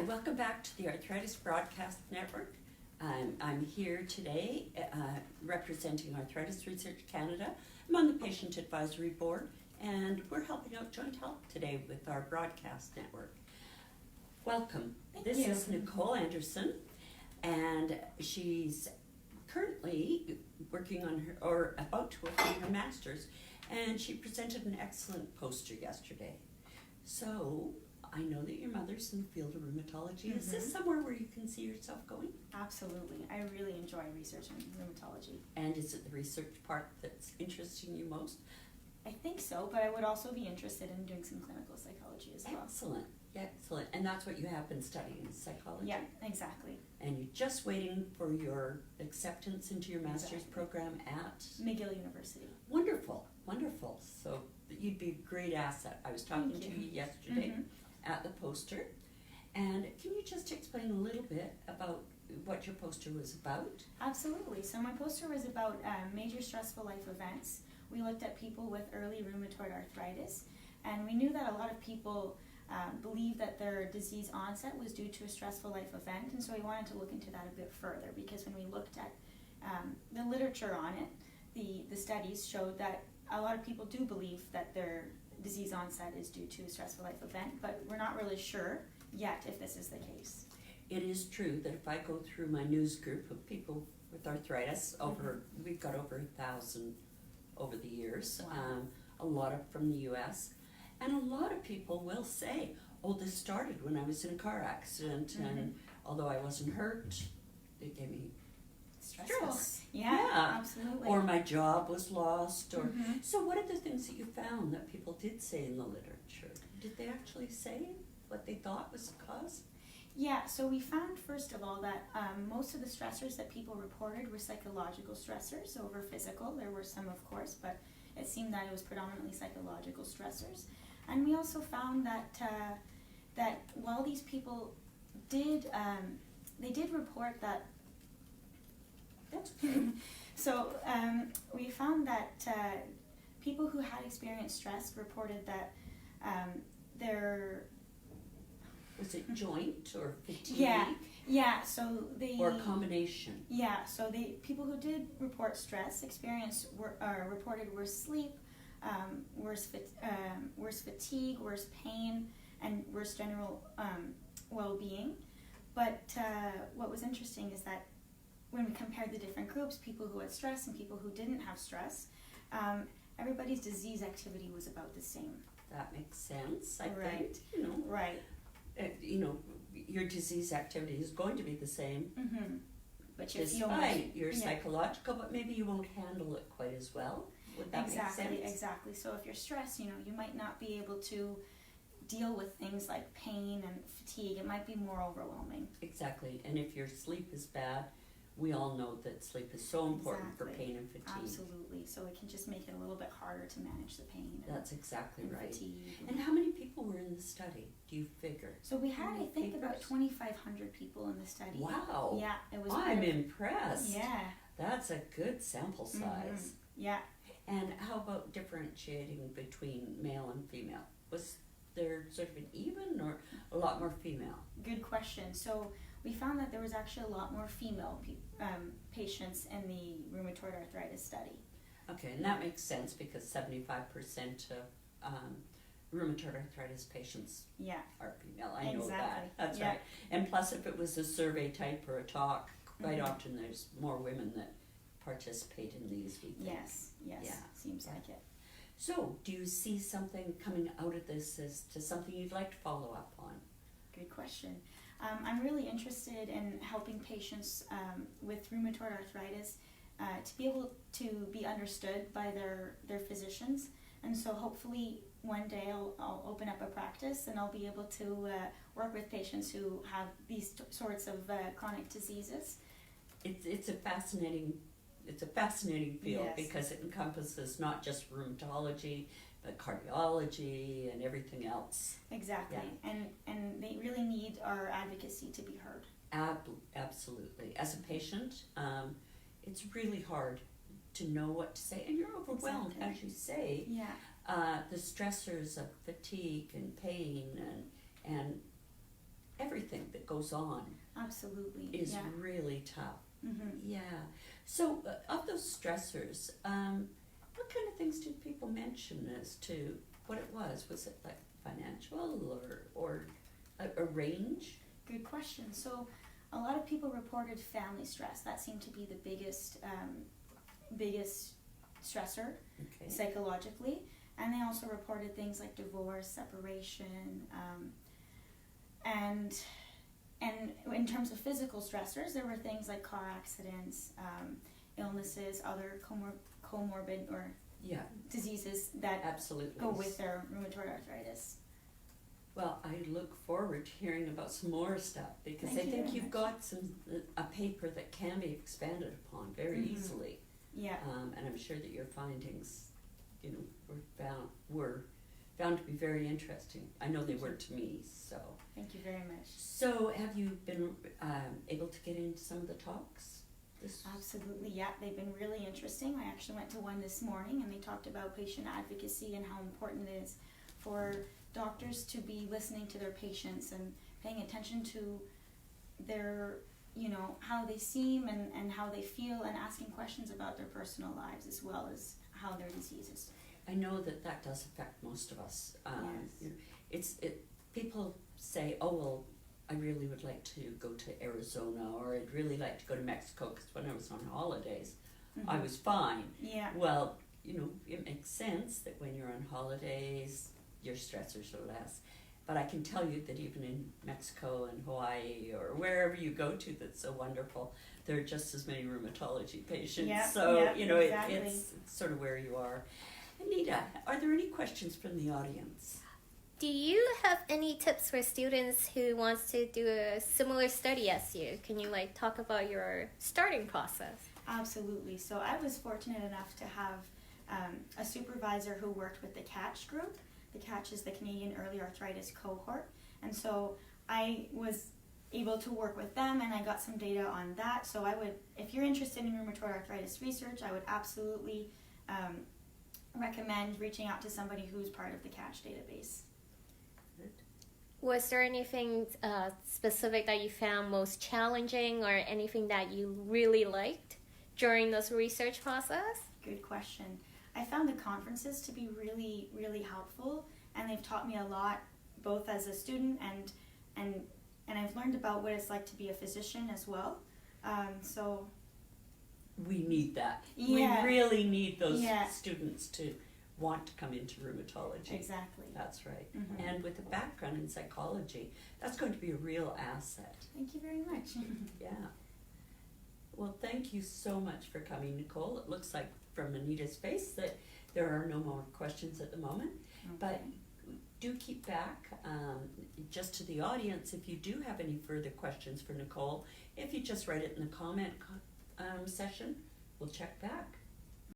welcome back to the Arthritis Broadcast Network. I'm here today representing Arthritis Research Canada. I'm on the Patient Advisory Board, and we're helping out Joint Health today with our broadcast network. Welcome. This is Nicole Anderson, and she's currently working on her, or about to work on her master's, and she presented an excellent poster yesterday. So, I know that your mother's in the field of rheumatology. Is this somewhere where you can see yourself going? Absolutely. I really enjoy research in rheumatology. And is it the research part that's interesting you most? I think so, but I would also be interested in doing some clinical psychology as well. Excellent. Excellent. And that's what you have been studying, psychology? Yeah, exactly. And you're just waiting for your acceptance into your master's program at? McGill University. Wonderful. Wonderful. So you'd be a great asset. I was talking to you yesterday at the poster. And can you just explain a little bit about what your poster was about? Absolutely. So my poster was about major stressful life events. We looked at people with early rheumatoid arthritis, and we knew that a lot of people believe that their disease onset was due to a stressful life event, and so we wanted to look into that a bit further, because when we looked at the literature on it, the studies showed that a lot of people do believe that their disease onset is due to a stressful life event, but we're not really sure yet if this is the case. It is true that if I go through my news group of people with arthritis, we've got over 1,000 over the years, a lot of from the US, and a lot of people will say, oh, this started when I was in a car accident, and although I wasn't hurt, it gave me stress. Yeah, absolutely. Or my job was lost. Or So what are the things that you found that people did say in the literature? Did they actually say what they thought was the cause? Yeah, so we found, first of all, that most of the stressors that people reported were psychological stressors over physical. There were some, of course, but it seemed that it was predominantly psychological stressors. And we also found that that while these people did, they did report that. That's okay. So we found that people who had experienced stress reported that their was it joint or fatigue? Yeah. So they or a combination. Yeah. So the people who did report stress reported worse sleep, worse fatigue, worse pain, and worse general well-being. But what was interesting is that when we compared the different groups, people who had stress and people who didn't have stress, everybody's disease activity was about the same. That makes sense, I Right. think. Right. Your disease activity is going to be the same, but despite your psychological, but maybe you won't handle it quite as well. Would that make sense? Exactly. So if you're stressed, you might not be able to deal with things like pain and fatigue. It might be more overwhelming. Exactly. And if your sleep is bad, we all know that sleep is so important for pain and fatigue. Absolutely. So it can just make it a little bit harder to manage the pain. That's exactly right. Fatigue. And how many people were in the study, do you figure? So we had, I think, about 2,500 people in the study. Wow. Yeah, it was. I'm impressed. Yeah. That's a good sample size. Yeah. And how about differentiating between male and female? Was there sort of an even or a lot more female? Good question. So we found that there was actually a lot more female patients in the rheumatoid arthritis study. Okay, and that makes sense because 75% of rheumatoid arthritis patients are female. I know that. That's right. And plus, if it was a survey type or a talk, quite often there's more women that participate in these. Yes. Seems like it. So, do you see something coming out of this as to something you'd like to follow up on? Good question. I'm really interested in helping patients with rheumatoid arthritis to be able to be understood by their physicians. And so hopefully one day I'll open up a practice and I'll be able to work with patients who have these sorts of chronic diseases. It's a fascinating field because it encompasses not just rheumatology, but cardiology and everything else. Exactly. Yeah. And they really need our advocacy to be heard. Absolutely. As a patient, it's really hard to know what to say, and you're overwhelmed, as you say. Yeah. The stressors of fatigue and pain and everything that goes on Absolutely. is Yeah. really tough. Mm-hmm. Yeah. So, of those stressors, what kind of things did people mention as to what it was? Was it like financial or a range? Good question. So, a lot of people reported family stress. That seemed to be the biggest stressor Okay. psychologically, and they also reported things like divorce, separation, and in terms of physical stressors, there were things like car accidents, illnesses, other comorbid or Yeah, diseases that absolutely. go with their rheumatoid arthritis. Well, I look forward to hearing about some more stuff because Thank I you think very you've much. got a paper that can be expanded upon very Mhm. easily, Yeah. and I'm sure that your findings, were found to be very interesting. I know they were to me. So, Thank you very much. so have you been able to get into some of the talks? Absolutely, yeah. They've been really interesting. I actually went to one this morning, and they talked about patient advocacy and how important it is for doctors to be listening to their patients and paying attention to their, how they seem and how they feel, and asking questions about their personal lives as well as how their disease is. I know that does affect most of us. Yes. People say, oh, well, I really would like to go to Arizona, or I'd really like to go to Mexico, because when I was on holidays, Mm-hmm. I was fine. Yeah. Well, it makes sense that when you're on holidays, your stressors are less. But I can tell you that even in Mexico and Hawaii or wherever you go to that's so wonderful, there are just as many rheumatology patients. Yeah, So, yeah, exactly. it's sort of where you are. Anita, are there any questions from the audience? Do you have any tips for students who wants to do a similar study as you? Can you talk about your starting process? Absolutely. So I was fortunate enough to have a supervisor who worked with the CATCH group. The CATCH is the Canadian Early Arthritis Cohort. And so I was able to work with them, and I got some data on that. So I would, if you're interested in rheumatoid arthritis research, I would absolutely recommend reaching out to somebody who's part of the CATCH database. Was there anything specific that you found most challenging, or anything that you really liked during this research process? Good question. I found the conferences to be really, really helpful, and they've taught me a lot, both as a student and I've learned about what it's like to be a physician as well. So We need that. Yeah. We really need those Yeah. students to want to come into rheumatology. exactly. That's right. Mhm. And with a background in psychology, that's going to be a real asset. Thank you very much. Yeah. Well, thank you so much for coming, Nicole. It looks like from Anita's face that there are no more questions at the moment. But do keep back, just to the audience, if you do have any further questions for Nicole, if you just write it in the comment session, we'll check back.